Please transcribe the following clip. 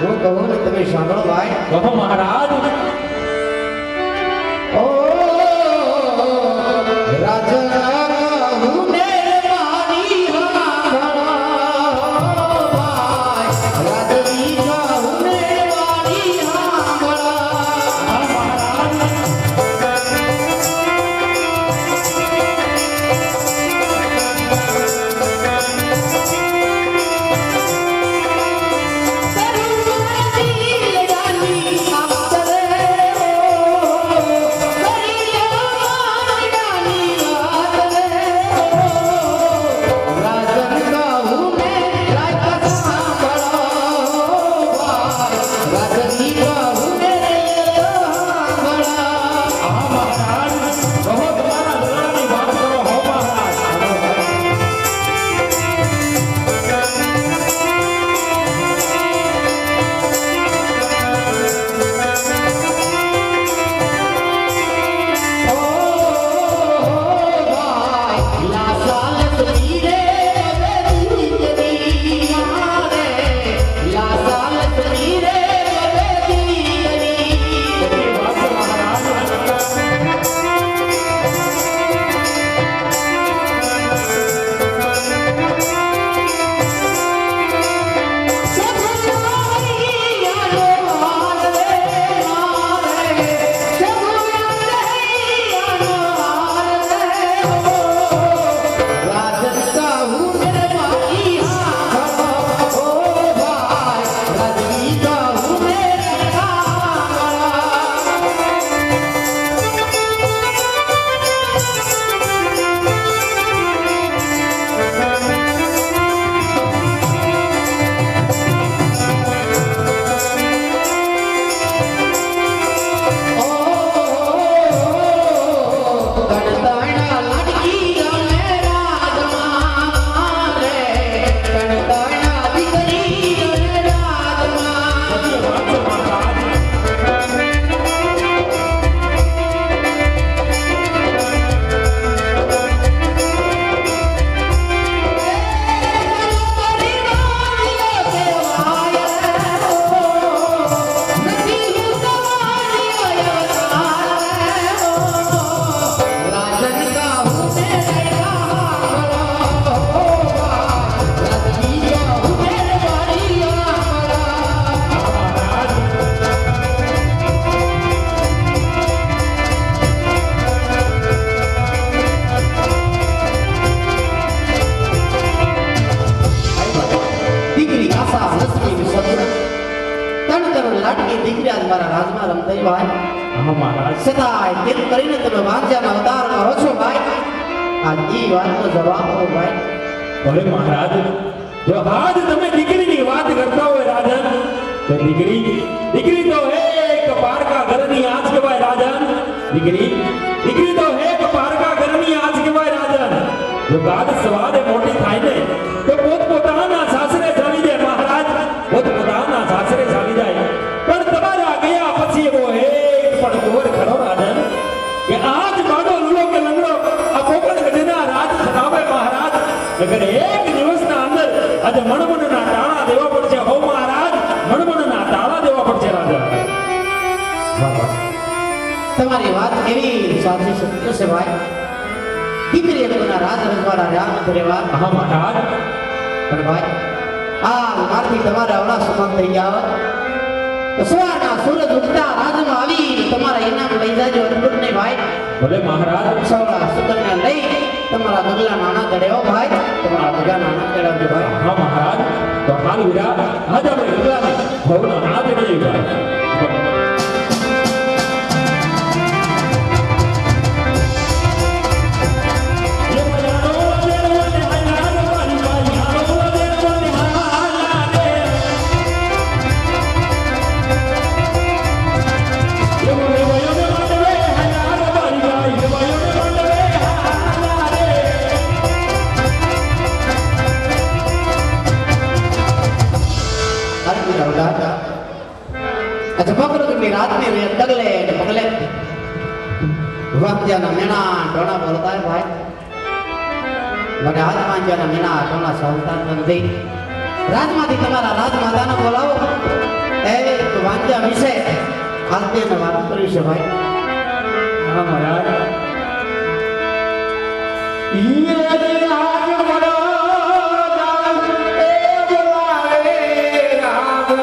હું કહું ને તમે સાંભળો ભાઈ. કહો મહારાજ. ઓ રાજા હું ને મારી હાંભળો ભાઈ. રાજની હું ને મારી હાંભળો. લાડકી દીકરી આજ મારા રાજમાં રમતી ભાઈ. હા મહારાજ. સદાય તેમ કરીને તમે વાંચ્યાના અવતાર કરો છો ભાઈ. આ ઈ વાતનો જવાબ આપો ભાઈ. ભલે મહારાજ. જો આજ તમે દીકરીની વાત કરતા હોય રાજન, તો દીકરી તો એક પારકા ઘરની આંચ કહેવાય રાજન. દીકરી તો એક પારકા ઘરની આંચ કહેવાય રાજન. જો ગાદ સવારે મોટી થાય ને તો પોતપોતાના સાસરે ચાલી જાય મહારાજ. પોતપોતાના સાસરે ચાલી જાય. પણ તમારા ગયા પછી એવો એક પણ દોર ખરો રાજન કે આજ માડો લુલો કે લંગડો આ પોકળ ગઢના રાજ સદાવે મહારાજ. અગર એક દિવસના અંદર આજે મણમણના તાળા દેવા પડશે હો મહારાજ. મણમણના તાળા દેવા પડશે રાજા. તમારી વાત કેવી સાચી સત્ય છે ભાઈ. દીકરી એમના રાજ રજવાડા રામ ધરેવા. હા મહારાજ. પણ ભાઈ આ મારથી તમારા અવળા સમાન થઈ ગયા તો સવારના સૂરજ ઉગતા રાજમાં આવી તમારા ઇનામ લઈ જાજો અદ્ભુત નહીં ભાઈ. ભલે મહારાજ. સવડા સુકન્યા લઈ તમારા ગગલા નાના દડેવો ભાઈ. તમારા ગગલા નાના દડાવજો ભાઈ. હા મહારાજ. તો હાલ વિરા આજ આપણે ગગલાને ભવના નાદ દઈએ ભાઈ. अच्छा पकड़ो तुम रात में डगले पगले वक्त जाना मेना डोना बोलता है भाई. मने हाथ मान जाना मेना डोना संतान बन गई. राजमाती तुम्हारा राजमाता ने बोलाओ બીજા વિશે આજે મેં વાત કરી છે ભાઈ. હા મહારાજ ઈએ આજ મહારાજ એ બોલાવે રામ